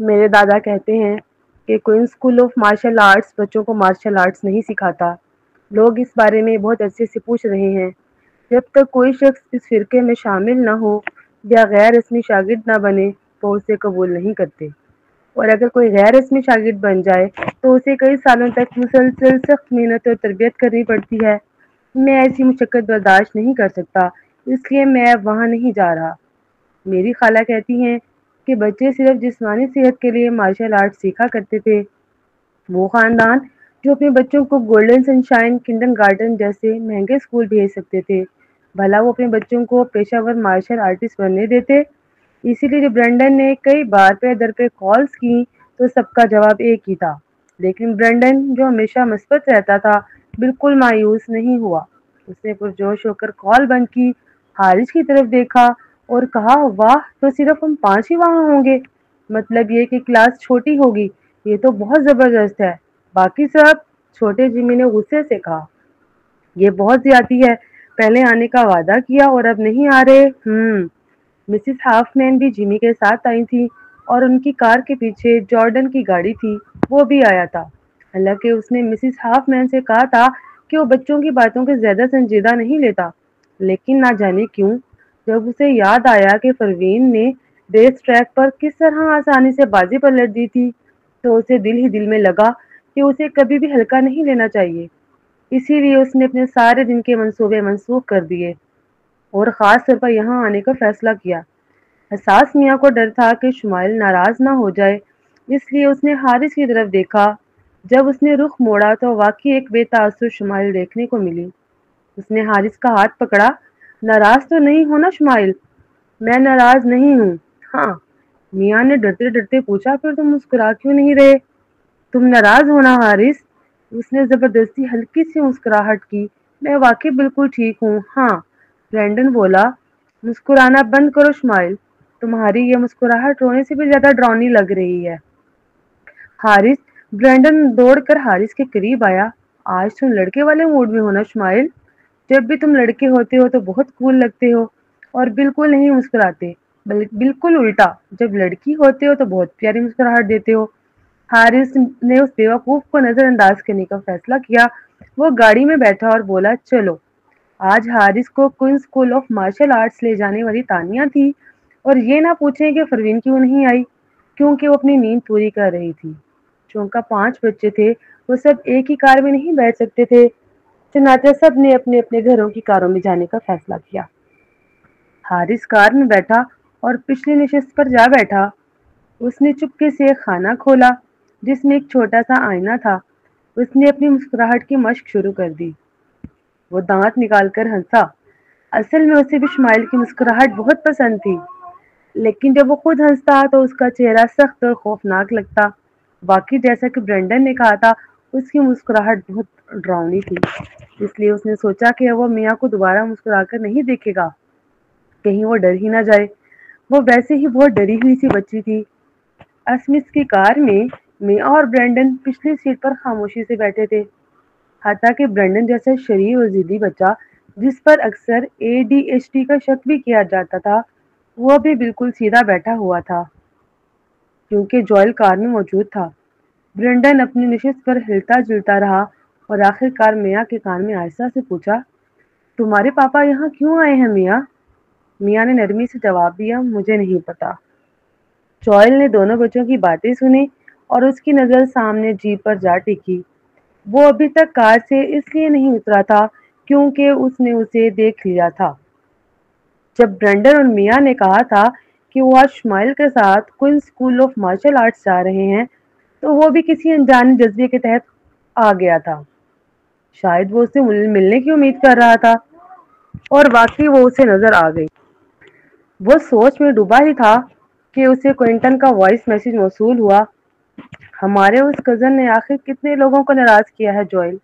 میرے دادا کہتے ہیں کہ Queen school of martial arts بچوں کو مارشل آرٹس نہیں سکھاتا۔ لوگ اس بارے میں بہت عرصے سے پوچھ رہے ہیں۔ جب تک کوئی شخص اس فرقے میں شامل نہ ہو یا غیر رسمی شاگرد نہ بنے تو اسے قبول نہیں کرتے، اور اگر کوئی غیر رسمی شاگرد بن جائے تو اسے کئی سالوں تک مسلسل سخت محنت اور تربیت کرنی پڑتی ہے۔ میں ایسی مشقت برداشت نہیں کر سکتا، اس لیے میں اب وہاں نہیں جا رہا۔ میری خالہ کہتی ہیں کہ بچے صرف جسمانی صحت کے لیے مارشل آرٹ سیکھا کرتے تھے۔ وہ خاندان جو اپنے بچوں کو گولڈن سن شائن کنڈر گارڈن جیسے مہنگے اسکول بھیج سکتے تھے، بھلا وہ اپنے بچوں کو پیشہ ور مارشل آرٹسٹ بننے دیتے؟ اسی لیے جب برینڈن نے کئی بار پے در پہ کالز کی تو سب کا جواب ایک ہی تھا، لیکن برینڈن جو ہمیشہ مثبت رہتا تھا بالکل مایوس نہیں ہوا۔ اس نے پرجوش ہو کر کال بند کی، حارث کی طرف دیکھا اور کہا، واہ، تو صرف ہم 5 ہی وہاں ہوں گے؟ مطلب یہ کہ کلاس چھوٹی ہوگی؟ یہ تو بہت زبردست ہے۔ باقی سب؟ چھوٹے جمی نے غصے سے کہا، یہ بہت زیادتی ہے، پہلے آنے کا وعدہ کیا اور اب نہیں آ رہے۔ مسز ہاف مین بھی جمی کے ساتھ آئی تھی اور ان کی کار کے پیچھے جارڈن کی گاڑی تھی، وہ بھی آیا تھا۔ حالانکہ اس نے مسز ہاف مین سے کہا تھا کہ وہ بچوں کی باتوں کو زیادہ سنجیدہ نہیں لیتا، لیکن نہ جانے کیوں جب اسے یاد آیا کہ پروین نے ریس ٹریک پر کس طرح آسانی سے بازی پلٹ دی تھی تو اسے دل ہی دل میں لگا کہ اسے کبھی بھی ہلکا نہیں لینا چاہیے۔ اسی لیے اس نے اپنے سارے دن کے منصوبے منسوخ کر دیے اور خاص طور پر یہاں آنے کا فیصلہ کیا۔ حساس میاں کو ڈر تھا کہ شمائل ناراض نہ ہو جائے، اس لیے اس نے حارث کی طرف دیکھا۔ جب اس نے رخ موڑا تو واقعی ایک بے تاثر شمائل دیکھنے کو ملی۔ اس نے حارث کا ہاتھ پکڑا۔ ناراض تو نہیں ہونا شمائل؟ میں ناراض نہیں ہوں، ہاں، میاں نے ڈرتے ڈرتے پوچھا، پھر تم مسکرا کیوں نہیں رہے؟ تم ناراض ہونا حارث؟ اس نے زبردستی ہلکی سی مسکراہٹ کی۔ میں واقعی بالکل ٹھیک ہوں، ہاں، برینڈن بولا۔ مسکرانا بند کرو شمائل، تمہاری یہ مسکراہٹ رونے سے بھی زیادہ ڈراؤنی لگ رہی ہے۔ حارث برینڈن دوڑ کر حارث کے قریب آیا۔ آج تم لڑکے والے موڈ میں ہو نا شمائل؟ جب بھی تم لڑکے ہوتے ہو تو بہت کول لگتے ہو اور بالکل نہیں مسکراتے، بالکل الٹا، جب لڑکی ہوتے ہو تو بہت پیاری مسکراہٹ دیتے ہو۔ حارث نے اس بیوقوف کو نظر انداز کرنے کا فیصلہ کیا۔ وہ گاڑی میں بیٹھا اور بولا، چلو۔ آج حارث کو Queen school of martial arts لے جانے والی تانیہ تھی، اور یہ نہ پوچھیں کہ پروین کیوں نہیں آئی، کیونکہ وہ اپنی نیند پوری کر رہی تھی۔ چونکہ 5 بچے تھے، وہ سب ایک ہی کار میں نہیں بیٹھ سکتے تھے، چنانچہ سب نے اپنے اپنے گھروں کی کاروں میں جانے کا فیصلہ کیا۔ حارث کار میں بیٹھا اور پچھلی نشست پر جا بیٹھا۔ اس نے چپکے سے ایک خانہ کھولا جس میں ایک چھوٹا سا آئینہ تھا۔ اس نے اپنی مسکراہٹ کی مشق شروع کر دی۔ وہ دانت نکال کر ہنسا۔ اصل میں اسے بھی شمائل کی مسکراہٹ بہت پسند تھی، لیکن جب وہ خود ہنستا تو اس کا چہرہ سخت اور خوفناک لگتا۔ باقی جیسا کہ برینڈن نے کہا تھا، اس کی مسکراہٹ بہت ڈراؤنی تھی، اس لیے اس نے سوچا کہ وہ میاں کو دوبارہ مسکرا کر نہیں دیکھے گا، کہیں وہ ڈر ہی نہ جائے۔ وہ ویسے ہی بہت ڈری ہوئی سی بچی تھی۔ اسمتھ کی کار میں میاں اور برینڈن پچھلی سیٹ پر خاموشی سے بیٹھے تھے، حتیٰ کہ برینڈن جیسا شریر اور ضدی بچہ جس پر اکثر ADHD کا شک بھی کیا جاتا تھا، وہ بھی بالکل سیدھا بیٹھا ہوا تھا کیونکہ جوئل کار میں موجود تھا۔ برینڈن اپنی نشست پر ہلتا جلتا رہا اور آخر کار میاں کے کان میں آہستہ سے پوچھا، تمہارے پاپا یہاں کیوں آئے ہیں میاں؟ میاں نے نرمی سے جواب دیا، مجھے نہیں پتا۔ جوئل نے دونوں بچوں کی باتیں سنی اور اس کی نظر سامنے جیپ پر جا ٹکی۔ وہ ابھی تک کار سے اس لیے نہیں اترا تھا کیونکہ اس نے اسے دیکھ لیا تھا۔ جب برینڈن اور میاں نے کہا تھا کہ وہ آج شمائل کے ساتھ Queen school of martial arts جا رہے ہیں تو وہ بھی کسی انجانے جذبے کے تحت آ گیا تھا۔ شاید وہ اسے ملنے کی امید کر رہا تھا، اور واقعی وہ اسے نظر آ گئی۔ وہ سوچ میں ڈوبا ہی تھا کہ اسے کوئنٹن کا وائس میسج موصول ہوا، ہمارے اس کزن نے آخر کتنے لوگوں کو ناراض کیا ہے جوئل؟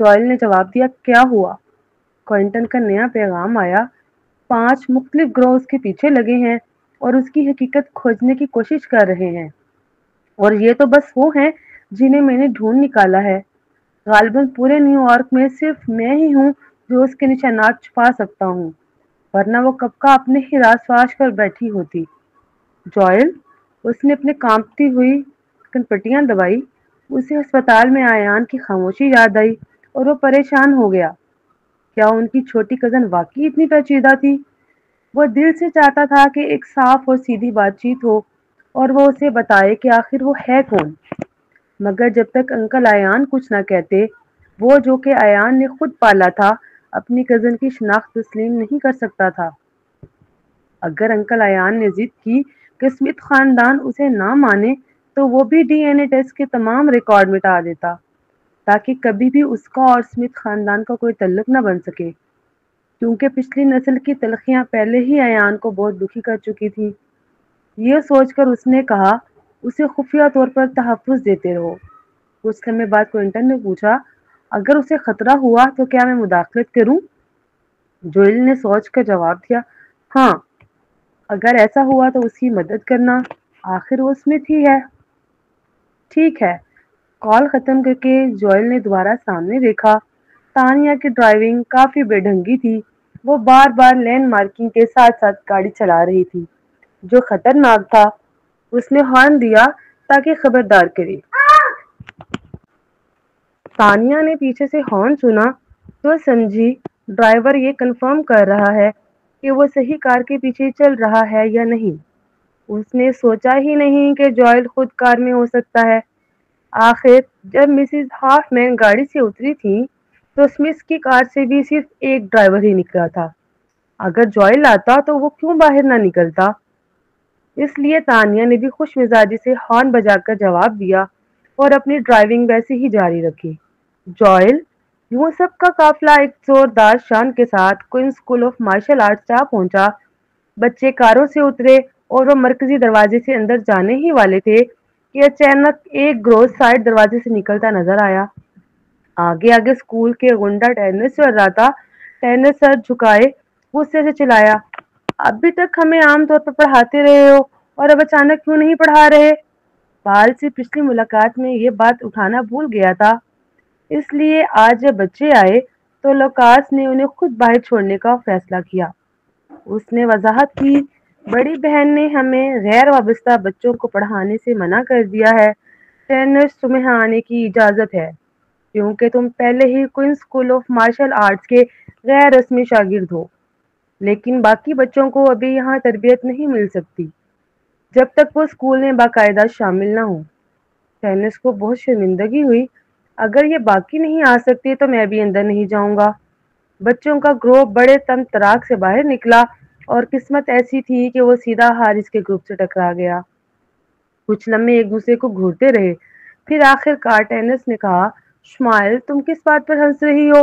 جوئل نے جواب دیا، کیا ہوا؟ کوئنٹن کا نیا پیغام آیا، 5 مختلف گروہ اس کے پیچھے لگے ہیں اور اس کی حقیقت کھوجنے کی کوشش کر رہے ہیں، اور یہ تو بس وہ ہیں جنہیں میں نے ڈھونڈ نکالا ہے۔ غالباً پورے نیو یارک میں صرف میں ہی ہوں جو اس کے نشانات چھپا سکتا ہوں، ورنہ وہ کب کا اپنے ہی راز فاش کر بیٹھی ہوتی۔ جوئل، اس نے اپنے کانپتی ہوئی کنپٹیاں دبائی. اسے ہسپتال میں ایان کی خاموشی یاد آئی اور وہ پریشان ہو گیا. کیا ان کی چھوٹی کزن واقعی اتنی پیچیدہ تھی؟ وہ دل سے چاہتا تھا کہ ایک صاف اور سیدھی بات چیت ہو اور وہ اسے بتائے کہ آخر وہ ہے کون. مگر جب تک انکل ایان کچھ نہ کہتے، وہ جو کہ ایان نے خود پالا تھا اپنی کزن کی شناخت تسلیم نہیں کر سکتا تھا. اگر انکل ایان نے ضد کی کہ اسمتھ خاندان اسے نہ مانے تو وہ بھی ڈی این اے ٹیسٹ کے تمام ریکارڈ مٹا دیتا تاکہ کبھی بھی اس کا اور اسمتھ خاندان کا کوئی تعلق نہ بن سکے. کیونکہ پچھلی نسل کی تلخیاں پہلے ہی ایان کو بہت دکھی کر چکی تھی. یہ سوچ کر اس نے کہا اسے خفیہ طور پر تحفظ دیتے رہو. کچھ لمحے بعد کوئنٹن نے پوچھا اگر اسے خطرہ ہوا تو کیا میں مداخلت کروں؟ جوئل نے سوچ کر جواب دیا ہاں، اگر ایسا ہوا تو اس کی مدد کرنا، آخر وہ اسمتھ ہی ہے. ٹھیک ہے. کال ختم کر کے جوئل نے دوبارہ سامنے دیکھا. تانیہ کی ڈرائیونگ کافی بے ڈھنگی تھی. وہ بار بار لینڈ مارکنگ کے ساتھ ساتھ گاڑی چلا رہی تھی جو خطرناک تھا. اس نے ہارن دیا تاکہ خبردار کرے. تانیہ نے پیچھے سے ہارن سنا تو سمجھی ڈرائیور یہ کنفرم کر رہا ہے کہ وہ صحیح کار کے پیچھے چل رہا ہے یا نہیں. اس نے سوچا ہی نہیں کہ جوئل خود کار میں ہو سکتا ہے. آخر جب مسز ہاف مین گاڑی سے اتری تھی تو اسمتھ کی کار سے بھی صرف ایک ڈرائیور ہی نکلا تھا. اگر جوئل آتا تو وہ کیوں باہر نہ نکلتا؟ اس لیے تانیہ نے بھی خوش مزاجی سے ہارن بجا کر جواب دیا اور اپنی ڈرائیونگ ویسے ہی جاری رکھی. جوئل یوں سب کا قافلہ ایک زوردار شان کے ساتھ Queen school of martial arts جا پہنچا. بچے کاروں سے اترے اور وہ مرکزی دروازے سے اندر جانے ہی والے تھے کہ اچانک ایک گروہ سائڈ دروازے سے نکلتا نظر آیا. آگے آگے اسکول کے غنڈہ ٹینس چل رہا تھا. ٹینس سر جھکائے غصے سے چلایا ابھی تک ہمیں عام طور پر پڑھاتے رہے ہو اور اب اچانک کیوں نہیں پڑھا رہے؟ بال سے پچھلی ملاقات میں یہ بات اٹھانا بھول گیا تھا. اس لیے آج جب بچے آئے تو لوکاس نے انہیں خود باہر چھوڑنے کا فیصلہ کیا. اس نے وضاحت کی بڑی بہن نے ہمیں غیر وابستہ بچوں کو پڑھانے سے منع کر دیا ہے. ٹینس تمہیں آنے کی اجازت ہے کیونکہ تم پہلے ہی Quinn school of martial arts کے غیر رسمی شاگرد ہو. لیکن باقی بچوں کو ابھی یہاں تربیت نہیں مل سکتی جب تک وہ اسکول میں باقاعدہ شامل نہ ہوں. ٹینس کو بہت شرمندگی ہوئی. اگر یہ باقی نہیں آ سکتے تو میں بھی اندر نہیں جاؤں گا. بچوں کا گروہ بڑے تم تراک سے باہر نکلا اور قسمت ایسی تھی کہ وہ سیدھا حارث کے گروپ سے ٹکرا گیا. کچھ لمحے ایک دوسرے کو گھورتے رہے. پھر آخر کار ٹینس نے کہا شمائل تم کس بات پر ہنس رہی ہو؟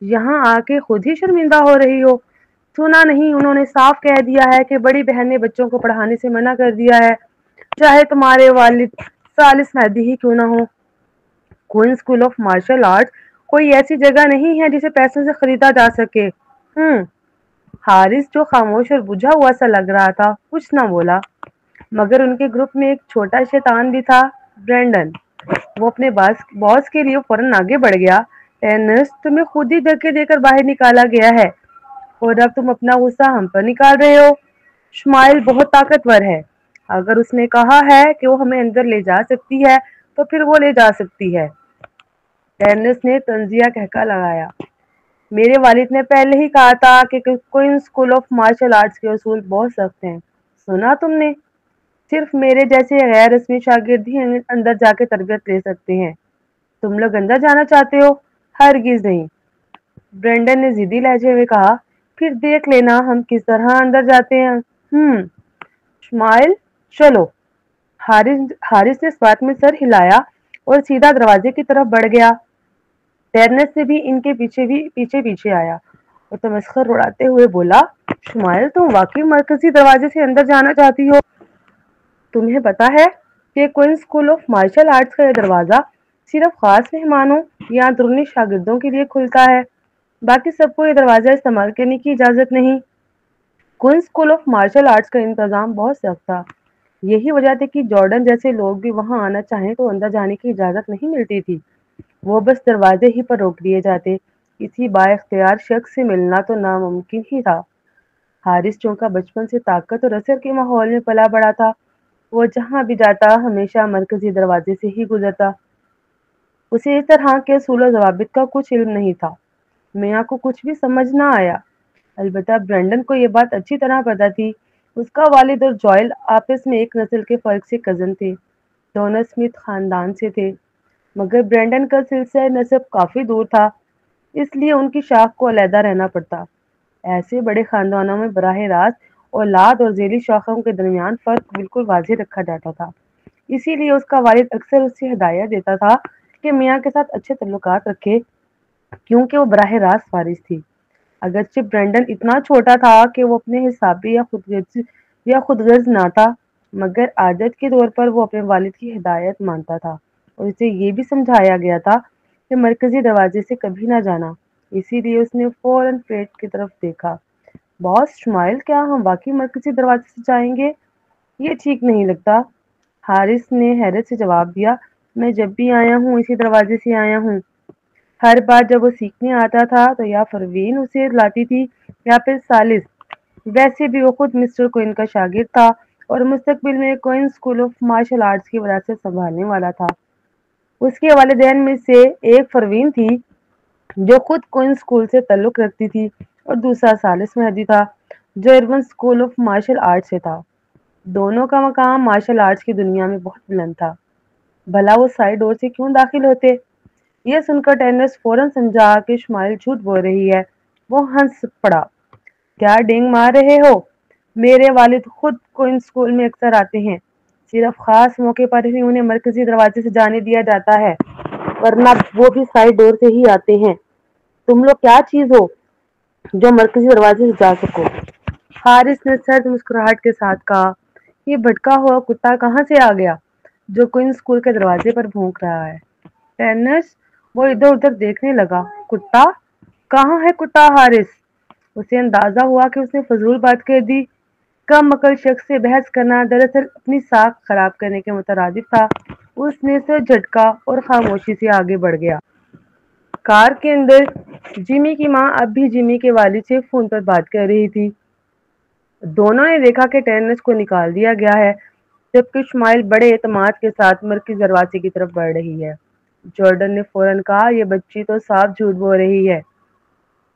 یہاں آ کے خود ہی شرمندہ ہو رہی ہو. سنا نہیں انہوں نے صاف کہہ دیا ہے کہ بڑی بہن نے بچوں کو پڑھانے سے منع کر دیا ہے چاہے تمہارے والد سالس مہدی ہی کیوں نہ ہو. Quinn school of martial art کوئی ایسی جگہ نہیں ہے جسے پیسوں سے خریدا جا سکے. حارث جو خاموش اور بجھا ہوا سا لگ رہا تھا کچھ نہ بولا. مگر ان کے گروپ میں ایک چھوٹا شیطان بھی تھا برینڈن. وہ اپنے باس کے لیے فوراً آگے بڑھ گیا. ٹینس تمہیں خود ہی دھکے دے کر باہر نکالا گیا ہے اور اب تم اپنا غصہ ہم پر نکال رہے ہو. شمائل بہت طاقتور ہے. اگر اس نے کہا ہے کہ وہ ہمیں اندر لے جا سکتی ہے تو پھر وہ لے جا سکتی ہے. ٹینس نے طنزیہ قہقہ لگایا. میرے والد نے پہلے ہی کہا تھا کہ Queen school of martial arts کے اصول بہت سخت ہیں. سنا تم نے؟ صرف میرے جیسے غیر رسمی شاگرد ہی اندر جا کے تربیت لے سکتے ہیں. تم لوگ اندر جانا چاہتے ہو؟ ہرگز نہیں. برینڈن نے ضدی لہجے میں کہا. پھر دیکھ لینا ہم کس طرح اندر جاتے ہیں. شمائل چلو. حارث نے اس بات میں سر ہلایا اور سیدھا دروازے کی طرف بڑھ گیا. ٹینس سے بھی ان کے پیچھے آیا اور تمسخر اڑاتے ہوئے بولا شمائل تم واقعی مرکزی دروازے سے اندر جانا چاہتی ہو؟ تمہیں پتا ہے کہ Queen school of martial arts کا یہ دروازہ صرف خاص مہمانوں یا اندرونی شاگردوں کے لیے کھلتا ہے. باقی سب کو یہ دروازہ استعمال کرنے کی اجازت نہیں. Queen school of martial arts کا انتظام بہت سخت تھا. یہی وجہ تھی کہ جارڈن جیسے لوگ بھی وہاں آنا چاہیں تو اندر جانے کی اجازت نہیں ملتی تھی. وہ بس دروازے ہی پر روک دیے جاتے. کسی با اختیار شخص سے ملنا تو ناممکن ہی تھا. حارث چونکہ بچپن سے طاقت اور اثر کے ماحول میں پلا بڑا تھا وہ جہاں بھی جاتا ہمیشہ مرکزی دروازے سے ہی گزرتا۔ اسے اس طرح کے اصول و ضوابط کا کچھ علم نہیں تھا۔ میاں کو کچھ بھی سمجھ نہ آیا۔ البتہ برینڈن کو یہ بات اچھی طرح پتہ تھی۔ اس کا والد اور جوئل آپس میں ایک نسل کے فرق سے کزن تھے۔ دونوں اسمتھ خاندان سے تھے، مگر برینڈن کا سلسلہ نسب کافی دور تھا، اس لیے ان کی شاخ کو علیحدہ رہنا پڑتا۔ ایسے بڑے خاندانوں میں براہ راست اولاد اور ذیلی شاخوں کے درمیان فرق بالکل واضح رکھا جاتا تھا۔ اسی لیے اس کا والد اکثر اسے ہدایت دیتا تھا کہ میاں کے ساتھ اچھے تعلقات رکھے، کیونکہ وہ براہ راست وارث تھی۔ اگرچہ برینڈن اتنا چھوٹا تھا کہ وہ اپنے حسابی یا خودغرض نہ تھا، مگر عادت کے طور پر وہ اپنے والد کی ہدایت مانتا تھا، اور اسے یہ بھی سمجھایا گیا تھا کہ مرکزی دروازے سے کبھی نہ جانا۔ اسی لیے اس نے فوراً فریڈ کی طرف دیکھا۔ باس شمائل، کیا ہم واقعی مرکزی دروازے سے جائیں گے؟ یہ ٹھیک نہیں لگتا۔ حارث نے حیرت سے جواب دیا، میں جب بھی آیا ہوں اسی دروازے سے آیا ہوں۔ ہر بار جب وہ سیکھنے آتا تھا تو یا پروین اسے لاتی تھی یا پھر ثالث۔ ویسے بھی وہ خود مسٹر کوئن کا شاگرد تھا اور مستقبل میں queen school of martial arts کی وراثت سنبھالنے والا تھا۔ اس کے والدین میں سے ایک پروین تھی جو خود کوئن اسکول سے تعلق رکھتی تھی، اور دوسرا ثالث مہدی تھا جو Arun school of martial arts سے تھا۔ دونوں کا مقام مارشل آرٹس کی دنیا میں بہت بلند تھا۔ بھلا وہ سائیڈ ڈور سے کیوں داخل ہوتے؟ یہ سن کر ٹینس فوراً سمجھا کہ شمائل جھوٹ بول رہی ہے۔ وہ ہنس پڑا۔ کیا ڈینگ مار رہے ہو؟ میرے والد خود کوئن اسکول میں اکثر آتے ہیں، صرف خاص موقع پر ہی انہیں مرکزی دروازے سے جانے دیا جاتا ہے، ورنہ وہ بھی سائیڈ ڈور سے ہی آتے ہیں۔ تم لوگ کیا چیز ہو جو مرکزی دروازے سے جا سکو؟ حارث نے سرد مسکراہٹ کے ساتھ کہا، یہ بھٹکا ہوا کتا کہاں سے آ گیا جو کوئن اسکول کے دروازے پر بھونک رہا ہے؟ ٹینس وہ ادھر ادھر دیکھنے لگا۔ کتا؟ کہاں ہے کتا حارث؟ اسے اندازہ ہوا کہ اس نے فضول بات کہہ دی۔ کم عقل شخص سے بحث کرنا دراصل اپنی ساکھ خراب کرنے کے مترادف تھا۔ اس نے سر جھٹکا اور خاموشی سے آگے بڑھ گیا۔ کار کے اندر جیمی کی ماں اب بھی جیمی کے والد سے فون پر بات کر رہی تھی۔ دونوں نے دیکھا کہ ٹینس کو نکال دیا گیا ہے، جبکہ شمائل بڑے اعتماد کے ساتھ مرکزی دروازے کی طرف بڑھ رہی ہے۔ جارڈن نے فوراً کہا، یہ بچی تو صاف جھوٹ بول رہی ہے۔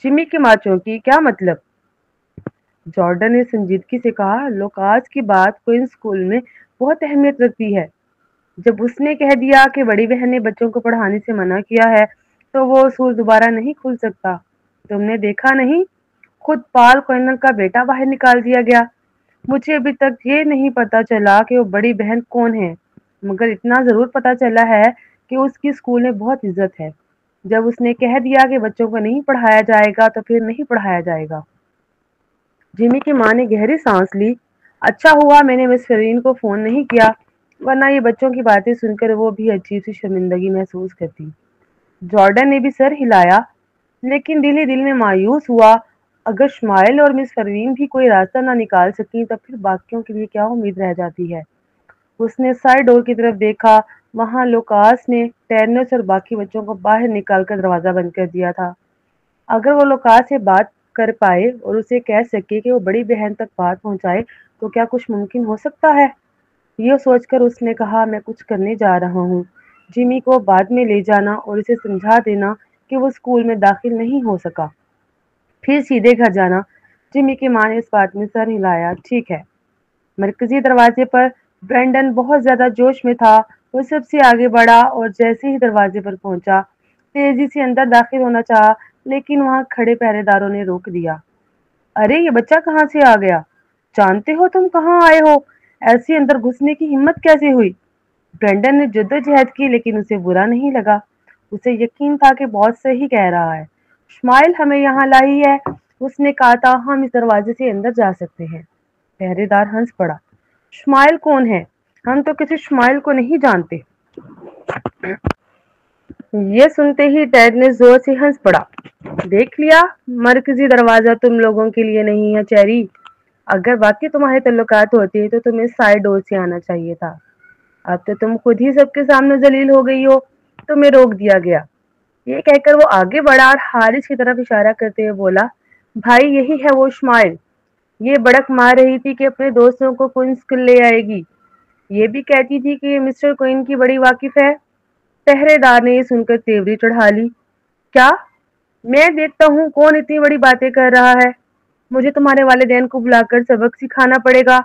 جیمی کی ماں چونکی، کیا مطلب؟ جارڈن نے سنجیدگی سے کہا، لوکاس کی بات کوئن اسکول میں بہت اہمیت رکھتی ہے۔ جب اس نے کہہ دیا کہ بڑی بہن نے بچوں کو پڑھانے سے منع کیا ہے تو وہ اصول دوبارہ نہیں کھل سکتا۔ تم نے دیکھا نہیں، خود پال کوئنل کا بیٹا باہر نکال دیا گیا۔ مجھے ابھی تک یہ نہیں پتا چلا کہ وہ بڑی بہن کون ہے، مگر اتنا ضرور پتا چلا ہے کہ اس کی اسکول میں بہت عزت ہے۔ جب اس نے کہہ دیا کہ بچوں کو نہیں پڑھایا جائے گا تو پھر نہیں پڑھایا جائے گا۔ جیمی کی ماں نے گہری سانس لی۔ اچھا ہوا میں نے مس فرین کو فون نہیں کیا، ورنہ یہ بچوں کی باتیں سن کر وہ بھی عجیب سی شرمندگی محسوس کرتی۔ جارڈن نے بھی سر ہلایا، لیکن دل ہی دل میں مایوس ہوا۔ اگر شمائل اور مس فروین بھی کوئی راستہ نہ نکال سکیں تو پھر باقیوں کے لیے کیا امید رہ جاتی ہے؟ اس نے سائیڈ ڈور کی طرف دیکھا۔ وہاں لوکاس نے ٹیرنس اور باقی بچوں کو باہر نکال کر دروازہ بند کر دیا تھا۔ اگر وہ لوکاس سے بات کر پائے اور اسے کہہ سکے کہ وہ بڑی بہن تک بات پہنچائے تو کیا کچھ ممکن ہو سکتا ہے؟ یہ سوچ کر اس نے کہا، میں کچھ کرنے جا رہا ہوں، جیمی کو بعد میں لے جانا اور اسے سمجھا دینا کہ وہ اسکول میں داخل نہیں ہو سکا، پھر سیدھے گھر جانا۔ جیمی کی ماں نے اس بات میں سر ہلایا۔ ٹھیک ہے۔ مرکزی دروازے پر برینڈن بہت زیادہ جوش میں تھا۔ وہ سب سے آگے بڑھا اور جیسے ہی دروازے پر پہنچا تیزی سے اندر داخل ہونا چاہا، لیکن وہاں کھڑے پہرے داروں نے روک دیا۔ ارے یہ بچہ کہاں سے آ گیا؟ جانتے ہو تم کہاں آئے ہو؟ ایسی اندر گھسنے کی ہمت کیسے ہوئی؟ برینڈن نے جدوجہد کی، لیکن اسے برا نہیں لگا۔ اسے یقین تھا کہ بہت صحیح کہہ رہا ہے۔ شمائل ہمیں یہاں لائی ہے، اس نے کہا تھا، ہم اس دروازے سے اندر جا سکتے ہیں۔ پہرے دار ہنس پڑا۔ شمائل کون ہے؟ ہم تو کسی شمائل کو نہیں جانتے۔ یہ سنتے ہی ٹیڈ نے زور سے ہنس پڑا۔ دیکھ لیا، مرکزی دروازہ تم لوگوں کے لیے نہیں ہے چیری۔ اگر واقعی تمہارے تعلقات ہوتے تو تمہیں سائیڈ ڈور سے آنا چاہیے تھا۔ اب تو تم خود ہی سب کے سامنے ذلیل ہو گئی ہو، تمہیں روک دیا گیا۔ یہ کہہ کر وہ آگے بڑھا اور حارث کی طرف اشارہ کرتے ہوئے بولا، بھائی یہی ہے وہ شمائل۔ یہ بڑک مار رہی تھی کہ اپنے دوستوں کو کوئن اسکول لے آئے گی۔ یہ بھی کہتی تھی کہ مسٹر کوئن کی بڑی واقف ہے۔ پہرے دار نے یہ سن کر تیوری چڑھا لی۔ کیا؟ میں دیکھتا ہوں کون اتنی بڑی باتیں کر رہا ہے۔ مجھے تمہارے والدین کو بلا کر سبق سکھانا پڑے گا۔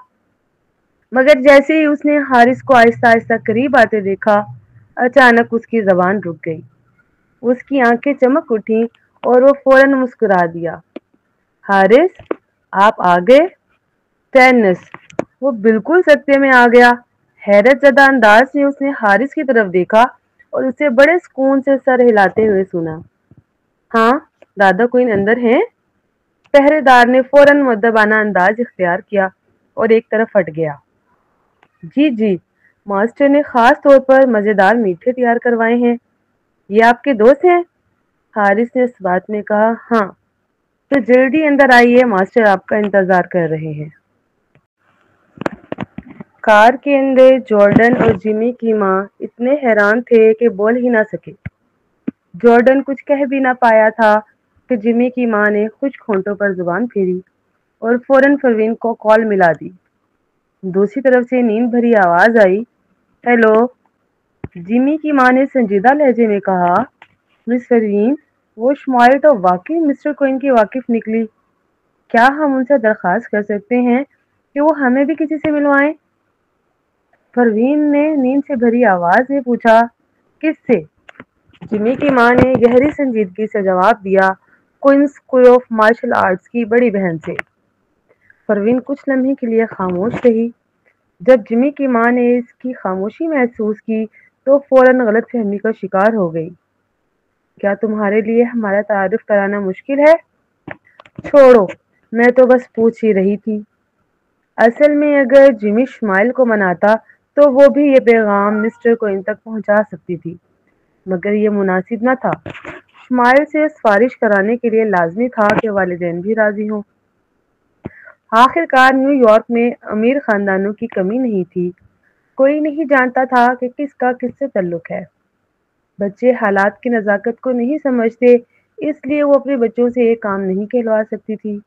مگر جیسے ہی اس نے حارث کو آہستہ آہستہ قریب آتے دیکھا، اچانک اس کی زبان رک گئی۔ اس کی آنکھیں چمک اٹھیں اور وہ فوراً مسکرا دیا۔ حارث، آپ آ گئے؟ ٹینس، وہ بالکل سکتے میں آ گیا۔ حیرت زدہ انداز سے اس نے حارث کی طرف دیکھا اور اسے بڑے سکون سے سر ہلاتے ہوئے سنا۔ ہاں، دادا کوئن اندر ہیں؟ پہرے دار نے فوراً مؤدبانہ انداز اختیار کیا اور ایک طرف ہٹ گیا۔ جی جی، ماسٹر نے خاص طور پر مزیدار میٹھے تیار کروائے ہیں۔ یہ آپ کے دوست ہیں؟ حارث نے اس بات میں کہا۔ ہاں، تو جلدی اندر آئیے، ماسٹر آپ کا انتظار کر رہے ہیں۔ کار کے اندر جارڈن اور جمی کی ماں اتنے حیران تھے کہ بول ہی نہ سکے۔ جارڈن کچھ کہہ بھی نہ پایا تھا کہ جمی کی ماں نے خشک ہونٹوں پر زبان پھیری اور فوراً پروین کو کال ملا دی۔ دوسری طرف سے نیند بھری آواز آئی۔ ہیلو؟ جمی کی ماں نے سنجیدہ لہجے میں کہا۔ مس پروین، وہ شمائل تو واقعی مسٹر کوئن کی واقف نکلی۔ کیا ہم ان سے درخواست کر سکتے ہیں کہ وہ ہمیں بھی کسی سے ملوائیں؟ پروین نے نیند سے بھری آواز میں پوچھا۔ کس سے؟ جمی کی ماں نے گہری سنجیدگی سے جواب دیا۔ Queen school of martial arts کی بڑی بہن سے۔ پروین کچھ لمحے کے لیے خاموش رہی۔ جب جمی کی ماں نے اس کی خاموشی محسوس کی تو فوراً غلط فہمی کا شکار ہو گئی۔ کیا تمہارے لیے ہمارا تعارف کرانا مشکل ہے؟ چھوڑو، میں تو بس پوچھ ہی رہی تھی۔ اصل میں اگر جمی شمائل کو مناتا تو وہ بھی یہ پیغام مسٹر کوئن تک پہنچا سکتی تھی، مگر یہ مناسب نہ تھا۔ شمائل سے سفارش کرانے کے لیے لازمی تھا کہ والدین بھی راضی ہوں۔ آخر کار نیو یارک میں امیر خاندانوں کی کمی نہیں تھی۔ کوئی نہیں جانتا تھا کہ کس کا کس سے تعلق ہے۔ بچے حالات کی نزاکت کو نہیں سمجھتے، اس لیے وہ اپنے بچوں سے یہ کام نہیں کہلوا سکتی تھی۔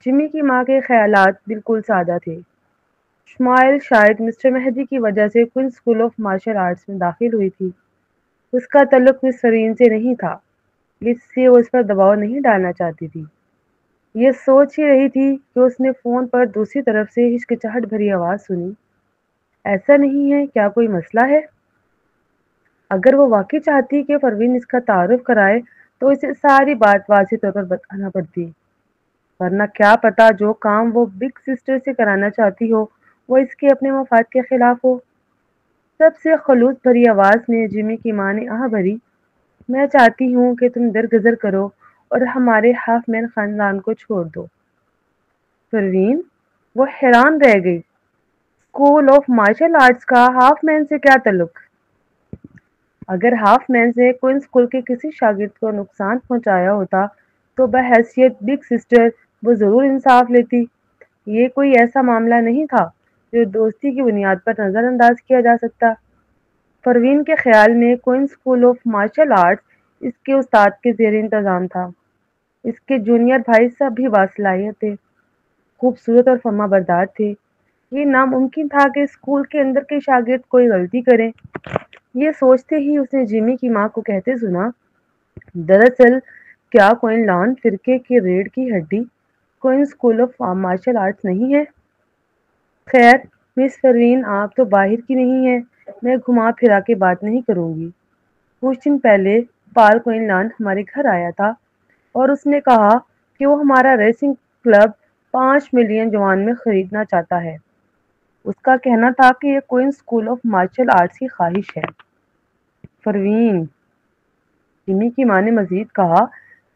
جمی کی ماں کے خیالات بالکل سادہ تھے۔ شمائل شاید مسٹر مہدی کی وجہ سے Queen school of martial arts میں داخل ہوئی تھی۔ اس کا تعلق مس فرین سے نہیں تھا، اس لیے وہ اس پر دباؤ نہیں ڈالنا چاہتی تھی۔ یہ سوچ ہی رہی تھی کہ اس نے فون پر دوسری طرف سے ہچکچاہٹ بھری آواز سنی۔ ایسا نہیں ہے، کیا کوئی مسئلہ ہے؟ اگر وہ واقعی چاہتی کہ پروین اس کا تعارف کرائے تو اسے ساری بات واضح طور پر بتانا پڑتی، ورنہ کیا پتا جو کام وہ بگ سسٹر سے کرانا چاہتی ہو وہ اس کے اپنے مفاد کے خلاف ہو۔ سب سے خلوص بھری آواز میں جمی کی ماں نے آہ بھری۔ میں چاہتی ہوں کہ تم درگزر کرو اور ہمارے ہاف مین خاندان کو چھوڑ دو۔ پروین، وہ حیران رہ گئی۔ اسکول آف مارشل آرٹس کا ہاف مین سے کیا تعلق؟ اگر ہاف مین سے کوئن اسکول کے کسی شاگرد کو نقصان پہنچایا ہوتا تو بحیثیت بگ سسٹر وہ ضرور انصاف لیتی۔ یہ کوئی ایسا معاملہ نہیں تھا جو دوستی کی بنیاد پر نظر انداز کیا جا سکتا۔ پروین کے خیال میں queen school of martial arts اس کے استاد کے زیر انتظام تھا۔ اس کے جونیئر بھائی سب بھی باصلاحیت تھے، خوبصورت اور فرما بردار تھے۔ یہ ناممکن تھا کہ اسکول کے اندر کے شاگرد کوئی غلطی کریں۔ یہ سوچتے ہی اس نے جمی کی ماں کو کہتے سنا، دراصل کیا کوئن لان فرقے کی ریڑھ کی ہڈی Queen school of martial arts نہیں ہے؟ خیر مس پروین، آپ تو باہر کی نہیں ہیں، میں گھما پھرا کے بات نہیں کروں گی۔ کچھ دن پہلے پال کوئن لان ہمارے گھر آیا تھا اور اس نے کہا کہ وہ ہمارا ریسنگ کلب 5 ملین جوان میں خریدنا چاہتا ہے۔ اس کا کہنا تھا کہ یہ Queen school of martial arts کی خواہش ہے۔ پروین، جمی کی ماں نے مزید کہا،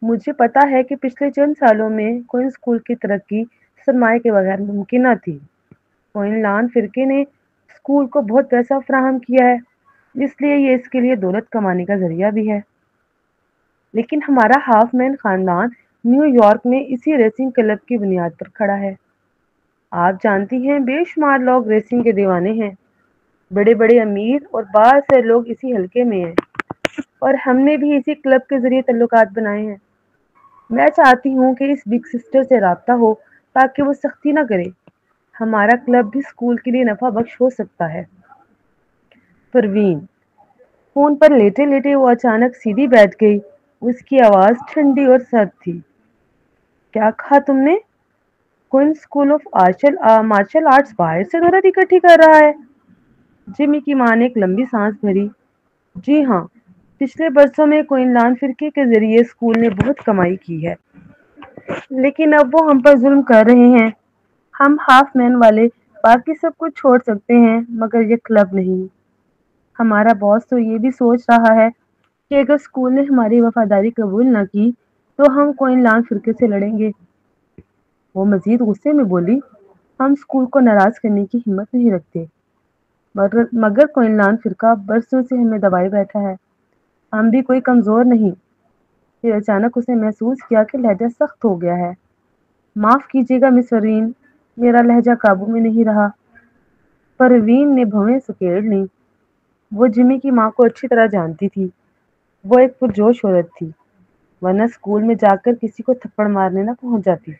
مجھے پتا ہے کہ پچھلے چند سالوں میں کوئن اسکول کی ترقی سرمایہ کے بغیر ممکن نہ تھی۔ کوئن لان فرقے نے اسکول کو بہت پیسہ فراہم کیا ہے، اس لیے یہ اس کے لیے دولت کمانے کا ذریعہ بھی ہے۔ لیکن ہمارا ہاف مین خاندان نیو یارک میں اسی ریسنگ کلب کی بنیاد پر کھڑا ہے۔ آپ جانتی ہیں بے شمار لوگ ریسنگ کے دیوانے ہیں، بڑے بڑے امیر اور بعض سے لوگ اسی حلقے میں ہیں، اور ہم نے بھی اسی کلب کے ذریعے تعلقات بنائے ہیں۔ میں چاہتی ہوں کہ اس بگ سسٹر سے رابطہ ہو تاکہ وہ سختی نہ کرے۔ ہمارا کلب بھی اسکول کے لیے نفع بخش ہو سکتا ہے۔ پروین فون پر لیٹے لیٹے وہ اچانک سیدھی بیٹھ گئی۔ اس کی آواز ٹھنڈی اور سرد تھی۔ کیا کہا تم نے؟ Queen school of martial arts باہر سے دولت اکٹھی کر رہا ہے؟ جمی کی ماں نے ایک لمبی سانس بھری۔ جی ہاں، پچھلے برسوں میں کوئن لان فرقے کے ذریعے اسکول نے بہت کمائی کی ہے، لیکن اب وہ ہم پر ظلم کر رہے ہیں۔ ہم ہاف مین والے باقی سب کچھ چھوڑ سکتے ہیں مگر یہ کلب نہیں۔ ہمارا باس تو یہ بھی سوچ رہا ہے کہ اگر اسکول نے ہماری وفاداری قبول نہ کی تو ہم کوئن لان فرقے سے لڑیں گے۔ وہ مزید غصے میں بولی، ہم اسکول کو ناراض کرنے کی ہمت نہیں رکھتے، مگر کوئن لان فرقہ برسوں سے ہمیں دبائے بیٹھا ہے۔ ہم بھی کوئی کمزور نہیں۔ پھر اچانک اسے محسوس کیا کہ لہجہ سخت ہو گیا ہے۔ معاف کیجیے گا مس پروین، میرا لہجہ قابو میں نہیں رہا۔ پروین نے بھویں سکیڑ لیں۔ وہ جمی کی ماں کو اچھی طرح جانتی تھی۔ وہ ایک پرجوش عورت تھی، ورنہ اسکول میں جا کر کسی کو تھپڑ مارنے نہ پہنچ جاتی۔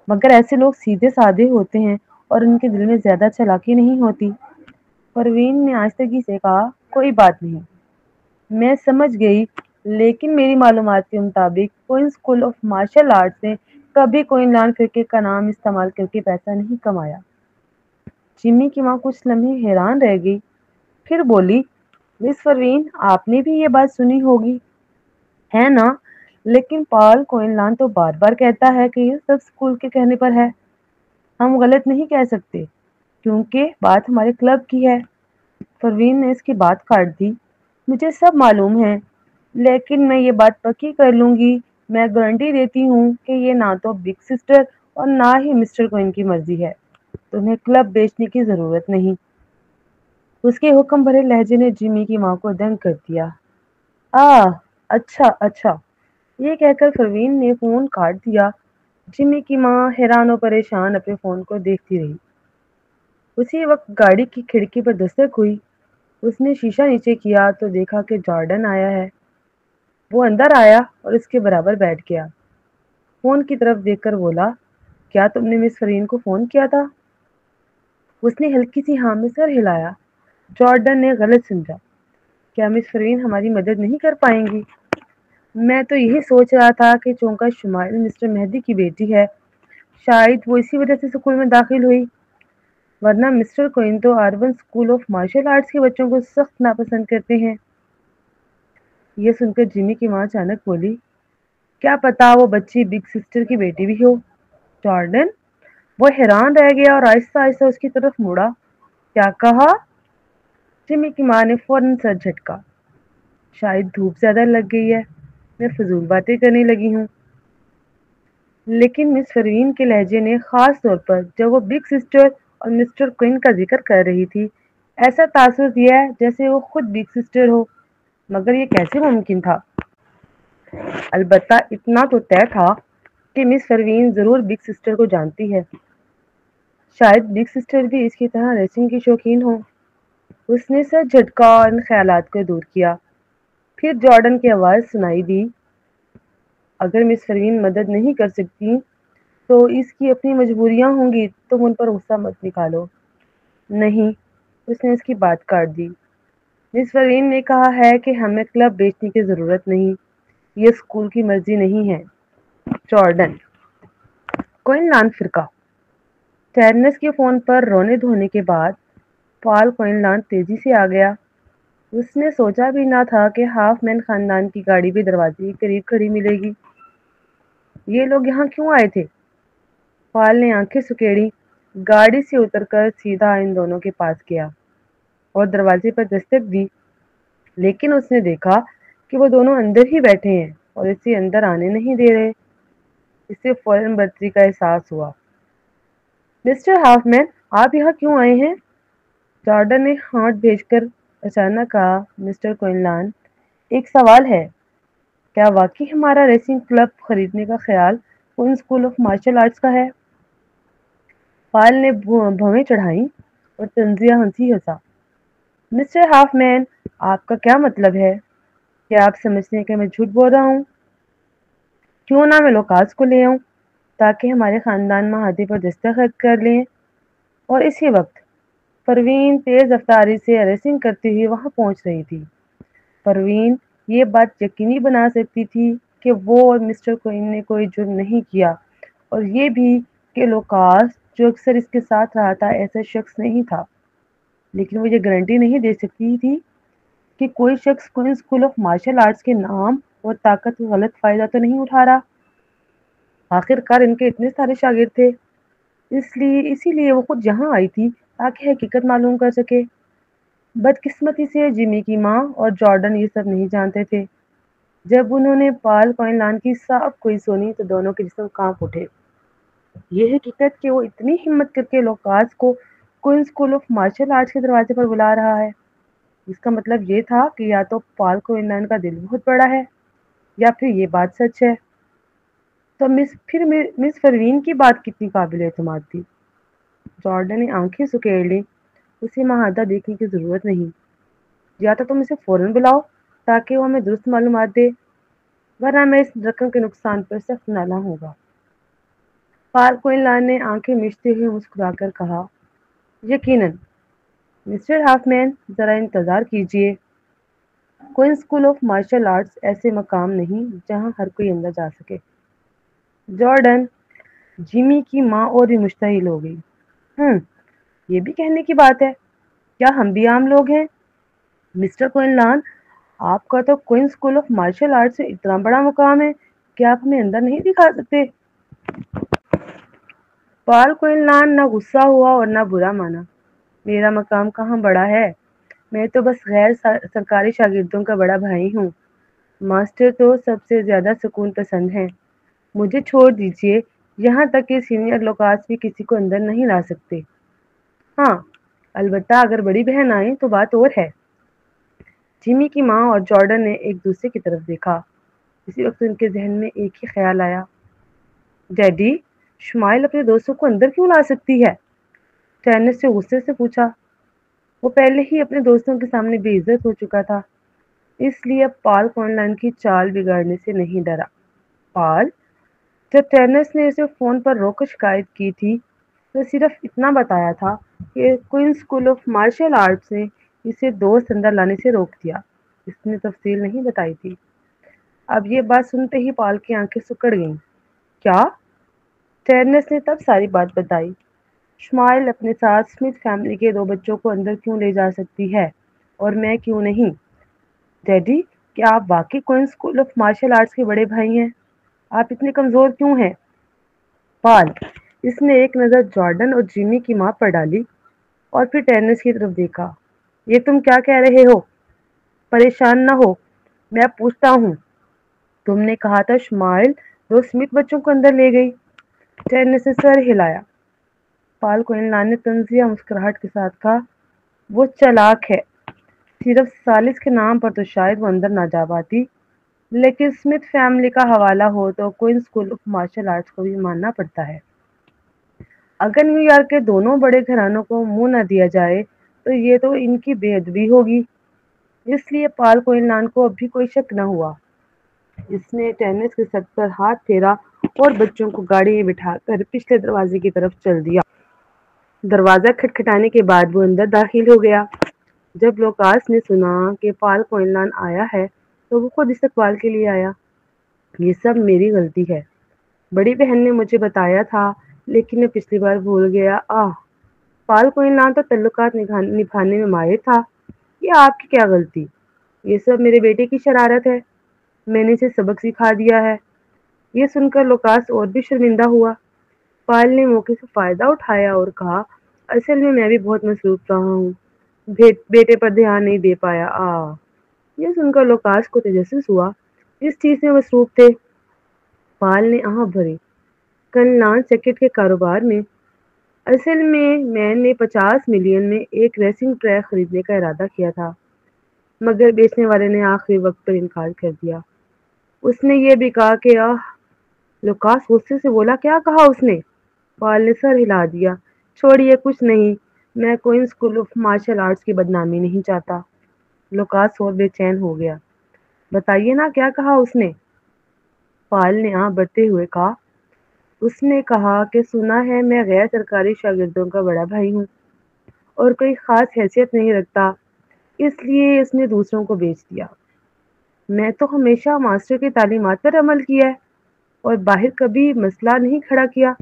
مگر ایسے لوگ سیدھے سادے ہوتے ہیں اور ان کے دل میں زیادہ چالاکی نہیں ہوتی۔ پروین نے آہستگی سے کہا، کوئی بات نہیں، میں سمجھ گئی، لیکن میری معلومات کے مطابق Queen school of martial arts نے کبھی کوئن لان فرقے کا نام استعمال کر کے پیسہ نہیں کمایا۔ جمی کی ماں کچھ لمحے حیران رہ گئی، پھر بولی، مس پروین، آپ نے بھی یہ بات سنی ہوگی ہے نا؟ لیکن پال کوئن لان تو بار بار کہتا ہے کہ یہ سب اسکول کے کہنے پر ہے۔ ہم غلط نہیں کہہ سکتے کیونکہ بات ہمارے کلب کی ہے۔ پروین نے اس کی بات کاٹ دی، مجھے سب معلوم ہے، لیکن میں یہ بات پکی کر لوں گی، میں گارنٹی دیتی ہوں کہ یہ نہ تو بگ سسٹر اور نہ ہی مسٹر کوئن کی مرضی ہے۔ تمہیں کلب بیچنے کی ضرورت نہیں۔ اس کے حکم بھرے لہجے نے جمی کی ماں کو دنگ کر دیا۔ اچھا اچھا، یہ کہہ کر پروین نے فون کاٹ دیا۔ جمی کی ماں حیران و پریشان اپنے فون کو دیکھتی رہی۔ اسی وقت گاڑی کی کھڑکی پر دستک ہوئی۔ اس نے شیشہ نیچے کیا تو دیکھا کہ جارڈن آیا ہے۔ وہ اندر آیا اور اس کے برابر بیٹھ گیا۔ فون کی طرف دیکھ کر بولا، کیا تم نے مس فرین کو فون کیا تھا؟ اس نے ہلکی سی ہاں میں سر ہلایا۔ جارڈن نے غلط سمجھا، کیا مس فرین ہماری مدد نہیں کر پائیں گی؟ میں تو یہی سوچ رہا تھا کہ چونکہ شمائل مسٹر مہدی کی بیٹی ہے، شاید وہ اسی وجہ سے اسکول میں داخل ہوئی، ورنہ مسٹر کوئن تو urban school of martial arts کے بچوں کو سخت ناپسند کرتے ہیں۔ یہ سن کر جمی کی ماں اچانک بولی، کیا پتا وہ بچی بگ سسٹر کی بیٹی بھی ہو؟ جارڈن وہ حیران رہ گیا اور آہستہ آہستہ اس کی طرف مڑا۔ کیا کہا؟ جمی کی ماں نے فوراً سر جھٹکا۔ شاید دھوپ زیادہ لگ گئی ہے، میں فضول باتیں کرنے لگی ہوں۔ لیکن مس پروین کے لہجے نے خاص طور پر جب وہ بگ سسٹر اور مسٹر کوئن کا ذکر کر رہی تھی ایسا تاثر دیا جیسے وہ خود بگ سسٹر ہو۔ مگر یہ کیسے ممکن تھا؟ البتہ اتنا تو طے تھا کہ مس پروین ضرور بگ سسٹر کو جانتی ہے۔ شاید بگ سسٹر بھی اس کی طرح ریسنگ کی شوقین ہو۔ اس نے سر جھٹکا اور ان خیالات کو دور کیا۔ پھر جارڈن کی آواز سنائی دی، اگر مس پروین مدد نہیں کر سکتی تو اس کی اپنی مجبوریاں ہوں گی، تم ان پر غصہ مت نکالو۔ نہیں، اس نے اس کی بات کاٹ دی۔ مس پروین نے کہا ہے کہ ہمیں کلب بیچنے کی ضرورت نہیں، یہ اسکول کی مرضی نہیں ہے۔ جارڈن کوئن لان فرقہ۔ ٹیرنس کے فون پر رونے دھونے کے بعد پال کوئن لان تیزی سے آ گیا۔ اس نے سوچا بھی نہ تھا کہ ہاف مین خاندان کی گاڑی بھی دروازے کے قریب کھڑی ملے گی۔ یہ لوگ یہاں کیوں آئے تھے؟ پال نے آنکھیں سکیڑی، گاڑی سے اتر کر سیدھا ان دونوں کے پاس گیا اور دروازے پر دستک دی، لیکن اس نے دیکھا کہ وہ دونوں اندر ہی بیٹھے ہیں اور اسے اندر آنے نہیں دے رہے۔ اسے فوراً برتری کا احساس ہوا۔ مسٹر ہاف مین، آپ یہاں کیوں آئے ہیں؟ جارڈن نے ہاتھ بھیج کر اچانک کہا، مسٹر کوئن لان، ایک سوال ہے، کیا واقعی ہمارا ریسنگ کلب خریدنے کا خیال Queen school of martial arts کا ہے؟ پال نے بھویں چڑھائیں اور طنزیہ ہنسی ہنسا۔ مسٹر ہاف مین، آپ کا کیا مطلب ہے؟ کیا آپ سمجھتے ہیں کہ میں جھوٹ بول رہا ہوں؟ کیوں نہ میں لوکاس کو لے آؤں؟ تاکہ ہمارے خاندان معاہدے پر دستخط کر لیں، اور اسی وقت پروین تیز رفتاری سے ریسنگ کرتی ہوئی وہاں پہنچ رہی تھی۔ پروین یہ بات یقینی بنا سکتی تھی کہ وہ اور مسٹر کوئن نے کوئی جرم نہیں کیا، اور یہ بھی کہ لوکاس جو اکثر اس کے ساتھ رہا تھا ایسا شخص نہیں تھا، لیکن وہ یہ گارنٹی نہیں دے سکتی تھی کہ کوئی شخص Queen school of martial arts کے نام اور طاقت کا غلط فائدہ تو نہیں اٹھا رہا۔ آخر کار ان کے اتنے سارے شاگرد تھے، اسی لیے وہ خود یہاں آئی تھی تاکہ حقیقت معلوم کر سکے۔ بدقسمتی سے جیمی کی ماں اور جارڈن یہ سب نہیں جانتے تھے۔ جب انہوں نے پال کوئن لان کی صاف کوئی سنی تو دونوں کے جسم کانپ اٹھے۔ یہ حقیقت کہ وہ اتنی ہمت کر کے لوکاس کو Queen school of martial arts کے دروازے پر بلا رہا ہے، اس کا مطلب یہ تھا کہ یا تو پال کوئن لان کا دل بہت بڑا ہے یا پھر یہ بات سچ ہے۔ تو مس پروین کی بات کتنی قابل اعتماد تھی؟ جارڈن نے آنکھیں سکیڑ لی۔ اسے معاہدہ دیکھنے کی ضرورت نہیں، یا تو تم اسے فوراً بلاؤ تاکہ وہ ہمیں درست معلومات دے، ورنہ میں اس رقم کے نقصان پر سخت نالاں ہوگا۔ پال کوئن لان نے آنکھیں مچتے ہوئے مسکرا کر کہا، یقیناً مسٹر ہاف مین، ذرا انتظار کیجیے۔ Queen school of martial arts ایسے مقام نہیں جہاں ہر کوئی اندر جا سکے۔ جارڈن، جیمی کی ماں اور بھی مشتعل ہو گئی۔ یہ بھی کہنے کی بات ہے، کیا ہم بھی عام لوگ ہیں؟ مسٹر کوئن لان، آپ کا تو Queen school of martial arts سے اتنا بڑا مقام ہے کہ آپ ہمیں اندر نہیں دکھا سکتے؟ پال کوئن لان نہ غصہ ہوا اور نہ برا مانا۔ میرا مقام کہاں بڑا ہے، میں تو بس غیر سرکاری شاگردوں کا بڑا بھائی ہوں۔ ماسٹر تو سب سے زیادہ سکون پسند ہیں، مجھے چھوڑ دیجیے، یہاں تک کہ سینئر لوکاس بھی کسی کو اندر نہیں لا سکتے۔ ہاں، البتہ اگر بڑی بہن آئے تو بات اور ہے۔ جیمی کی ماں اور جارڈن نے ایک دوسرے کی طرف دیکھا۔ اسی وقت ان کے ذہن میں ایک ہی خیال آیا، ڈیڈی، شمائل اپنے دوستوں کو اندر کیوں لا سکتی ہے؟ ٹینس سے غصے سے پوچھا۔ وہ پہلے ہی اپنے دوستوں کے سامنے بے عزت ہو چکا تھا، اس لیے اب پال کوئن لان کی چال بگاڑنے سے نہیں ڈرا۔ پال، جب ٹینس نے اسے فون پر رو کر شکایت کی تھی تو صرف اتنا بتایا تھا کہ Queen school of martial arts نے اسے دوست اندر لانے سے روک دیا، اس نے تفصیل نہیں بتائی تھی۔ اب یہ بات سنتے ہی پال کی آنکھیں سکڑ گئیں۔ کیا؟ ٹینس نے تب ساری بات بتائی۔ شمائل اپنے ساتھ اسمتھ فیملی کے 2 بچوں کو اندر کیوں لے جا سکتی ہے اور میں کیوں نہیں؟ ڈیڈی، کیا آپ واقعی Queen school of martial arts کے بڑے بھائی ہیں؟ آپ اتنے کمزور کیوں ہیں؟ پال، اس نے ایک نظر جارڈن اور جیمی کی ماں پر ڈالی اور پھر ٹینس کی طرف دیکھا۔ یہ تم کیا کہہ رہے ہو؟ پریشان نہ ہو، میں پوچھتا ہوں۔ تم نے کہا تھا شمائل 2 اسمتھ بچوں کو اندر لے گئی۔ ٹینس نے سر ہلایا۔ پال کوئن لان نے طنزیہ مسکراہٹ کے ساتھ کہا، وہ چالاک ہے، صرف سالس کے نام پر تو شاید وہ اندر نہ جا پاتی، لیکن اسمتھ فیملی کا حوالہ ہو تو Queen school of martial arts کو بھی ماننا پڑتا ہے۔ اگر نیو یارک کے دونوں بڑے گھرانوں کو منہ نہ دیا جائے تو یہ تو ان کی بے ادبی ہوگی۔ اس لیے پال کوئن لان کو اب بھی کوئی شک نہ ہوا۔ اس نے ٹینس کے سر پر ہاتھ پھیرا اور بچوں کو گاڑی میں بٹھا کر پچھلے دروازے کی طرف چل دیا۔ دروازہ کھٹکھٹانے کے بعد وہ اندر داخل ہو گیا۔ جب لوکاس نے سنا کہ پال کوئن لان آیا ہے تو وہ خود استقبال کے لیے آیا۔ یہ سب میری غلطی ہے، بڑی بہن نے مجھے بتایا تھا لیکن میں پچھلی بار بھول گیا۔ پال کوئن لان تو تعلقات نبھانے میں ماہر تھا، یہ آپ کی کیا غلطی؟ یہ سب میرے بیٹے کی شرارت ہے، میں نے اسے سبق سکھا دیا ہے۔ یہ سن کر لوکاس اور بھی شرمندہ ہوا۔ پال نے موقع سے فائدہ اٹھایا اور کہا، اصل میں بھی بہت مصروف رہا ہوں، بیٹے پر دھیان نہیں دے پایا۔ یہ سن کر لوکاس کو تجسس ہوا، اس چیز میں مصروف تھے؟ پال نے آہ بھری، کوئن لان سرکٹ کے کاروبار میں۔ اصل میں نے 50 ملین میں ایک ریسنگ ٹریک خریدنے کا ارادہ کیا تھا، مگر بیچنے والے نے آخری وقت پر انکار کر دیا۔ اس نے یہ بھی کہا کہ لوکاس غصے سے بولا، کیا کہا اس نے؟ پال نے سر ہلا دیا، چھوڑیے، کچھ نہیں، میں queen school of martial arts کی بدنامی نہیں چاہتا۔ لوکاس اور بے چین ہو گیا۔ بتائیے نا، کیا کہا اس نے؟ پال نے بڑھتے ہوئے کہا، اس نے کہا کہ سنا ہے میں غیر سرکاری شاگردوں کا بڑا بھائی ہوں اور کوئی خاص حیثیت نہیں رکھتا، اس لیے اس نے دوسروں کو بیچ دیا۔ میں تو ہمیشہ ماسٹر کی تعلیمات پر عمل کیا ہے اور باہر کبھی مسئلہ نہیں کھڑا کیا،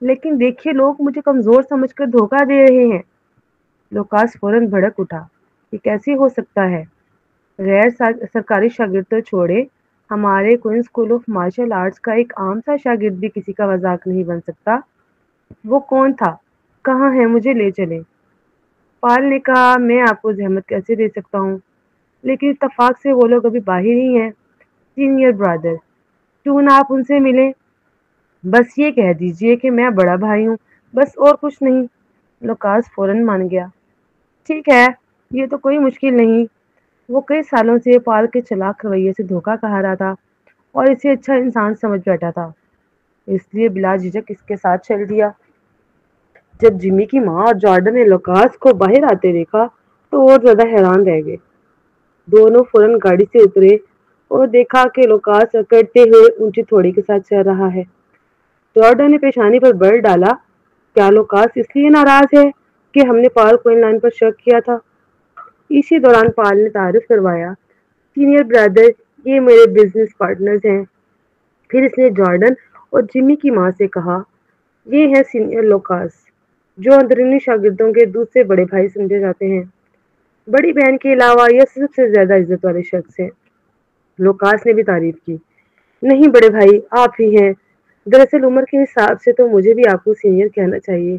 لیکن دیکھیے لوگ مجھے کمزور سمجھ کر دھوکہ دے رہے ہیں۔ لوکاس فوراً بھڑک اٹھا، یہ کیسے ہو سکتا ہے؟ غیر سرکاری شاگرد تو چھوڑے، ہمارے Queen school of martial arts کا ایک عام سا شاگرد بھی کسی کا مذاق نہیں بن سکتا۔ وہ کون تھا؟ کہاں ہے؟ مجھے لے چلیں۔ پال نے کہا، میں آپ کو زحمت کیسے دے سکتا ہوں، لیکن اتفاق سے وہ لوگ ابھی باہر ہی ہیں۔ سینئر برادر، کیوں نہ آپ ان سے ملیں؟ بس یہ کہہ دیجئے کہ میں بڑا بھائی ہوں، بس، اور کچھ نہیں۔ لوکاس فوراً مان گیا، ٹھیک ہے، یہ تو کوئی مشکل نہیں۔ وہ کئی سالوں سے پال کے چلاک رویے سے دھوکہ کھا رہا تھا اور اسے اچھا انسان سمجھ بیٹھا تھا، اس لیے بلا جھجک اس کے ساتھ چل دیا۔ جب جمی کی ماں اور جارڈن نے لوکاس کو باہر آتے دیکھا تو اور زیادہ حیران رہ گئے۔ دونوں فوراً گاڑی سے اترے اور دیکھا کہ لوکاس اکڑتے ہوئے اونچی تھوڑی کے ساتھ چل رہا ہے۔ جارڈن نے پیشانی پر بر ڈالا، کیا لوکاس اس لیے ناراض ہے کہ ہم نے پال کو ان لائن پر شک کیا تھا؟ اسی دوران پال نے تعارف کروایا، سینئر برادر، یہ میرے بزنس پارٹنرز ہیں۔ پھر اس نے جارڈن اور جمی کی ماں سے کہا، یہ ہے سینئر لوکاس، جو اندرونی شاگردوں کے دوسرے بڑے بھائی سمجھے جاتے ہیں۔ بڑی بہن کے علاوہ یہ سب سے زیادہ عزت والے شخص ہیں۔ لوکاس نے بھی تعریف کی، نہیں بڑے بھائی، آپ ہی ہیں۔ دراصل عمر کے حساب سے تو مجھے بھی آپ کو سینئر کہنا چاہیے۔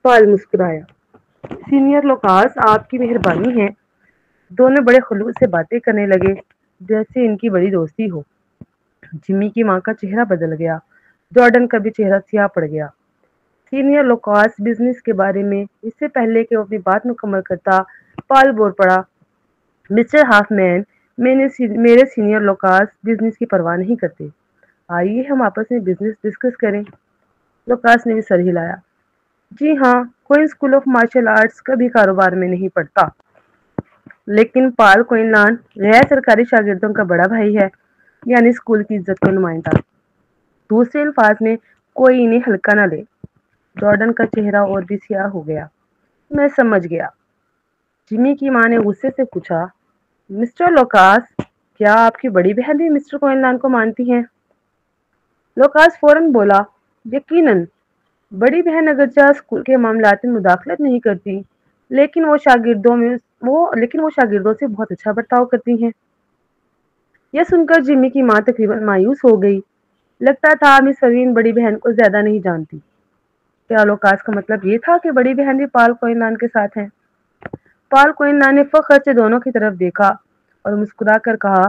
پال مسکرایا، سینئر لوکاس، آپ کی مہربانی ہے۔ دونوں بڑے خلوص سے باتیں کرنے لگے جیسے ان کی بڑی دوستی ہو۔ جمی کی ماں کا چہرہ بدل گیا، جارڈن کا بھی چہرہ سیاہ پڑ گیا۔ سینئر لوکاس بزنس کے بارے میں اس سے پہلے کہ وہ اپنی بات مکمل کرتا، پال بول پڑا، مسٹر ہاف مین، میرے سینئر لوکاس بزنس کی پرواہ نہیں کرتے۔ آئیے ہم آپس میں بزنس ڈسکس کریں۔ لوکاس نے بھی سر ہلایا، جی ہاں، کوئی اسکول آف مارشل آرٹس کبھی کاروبار میں نہیں پڑتا، لیکن پال کوئن لان غیر سرکاری شاگردوں کا بڑا بھائی ہے، یعنی اسکول کی عزت کا نمائندہ۔ دوسرے الفاظ میں کوئی انہیں ہلکا نہ لے۔ جارڈن کا چہرہ اور بھی سیاہ ہو گیا، میں سمجھ گیا۔ جمی کی ماں نے غصے سے پوچھا، مسٹر لوکاس، کیا آپ کی بڑی بہن بھی مسٹر کوئن لان کو مانتی ہیں؟ لوکاس فوراً بولا، یقیناً، بڑی بہن اگرچہ اسکول کے معاملات میں مداخلت نہیں کرتی، لیکن وہ شاگردوں سے بہت اچھا برتاؤ کرتی ہیں۔ یہ سن کر جمی کی ماں تقریباً مایوس ہو گئی، لگتا تھا مس فرین بڑی بہن کو زیادہ نہیں جانتی۔ کیا لوکاس کا مطلب یہ تھا کہ بڑی بہن بھی پال کوئن لان کے ساتھ ہیں؟ پال کوئن لان نے فخر سے دونوں کی طرف دیکھا اور مسکرا کر کہا،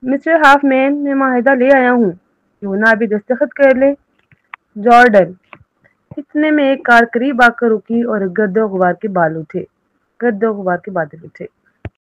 مسٹر ہاف مین، میں معاہدہ لے آیا ہوں، کیوں نہ ابھی دستخط کر لے؟ جارڈن، اتنے میں ایک کار قریب آ کر رکی اور گرد و غبار کے بادل اٹھے۔